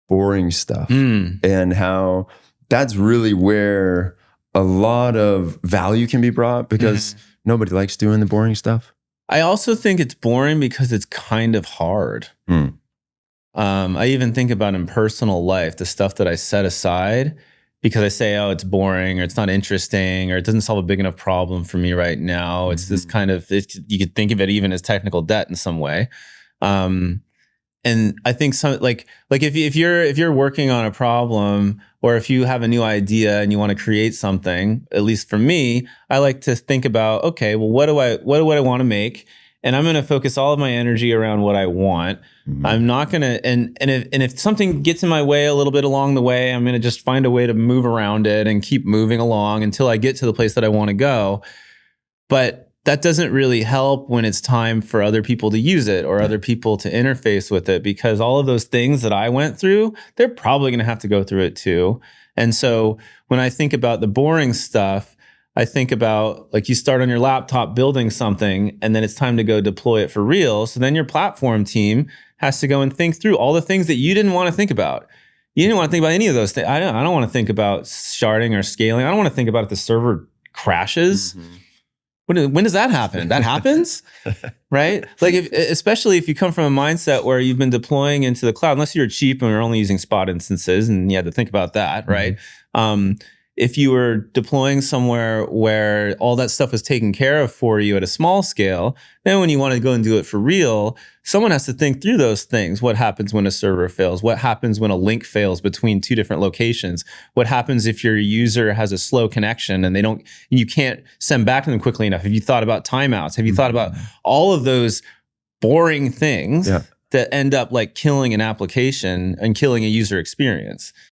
boring stuff, Mm. and how that's really where a lot of value can be brought, because nobody likes doing the boring stuff. I also think it's boring because it's kind of hard. I even think about in personal life, the stuff that I set aside because I say, oh, it's boring or it's not interesting or it doesn't solve a big enough problem for me right now. It's this kind of, you could think of it even as technical debt in some way. And I think some like if you're working on a problem, or if you have a new idea and you want to create something, at least for me, I like to think about, okay, well, what do I want to make? And I'm going to focus all of my energy around what I want. I'm not going to, and if something gets in my way a little bit along the way, I'm going to just find a way to move around it and keep moving along until I get to the place that I want to go. But that doesn't really help when it's time for other people to use it or other people to interface with it, because all of those things that I went through, they're probably going to have to go through it too. And so when I think about the boring stuff, I think about, like, you start on your laptop building something and then it's time to go deploy it for real. So then your platform team has to go and think through all the things that you didn't want to think about. You didn't want to think about any of those things. I don't want to think about sharding or scaling. I don't want to think about if the server crashes. When does that happen? That happens, right? Like, especially if you come from a mindset where you've been deploying into the cloud, unless you're cheap and you're only using spot instances, and you had to think about that, right? If you were deploying somewhere where all that stuff was taken care of for you at a small scale, then when you want to go and do it for real, someone has to think through those things. What happens when a server fails? What happens when a link fails between two different locations? What happens if your user has a slow connection and you can't send back to them quickly enough? Have you thought about timeouts? Have you thought about all of those boring things that end up like killing an application and killing a user experience?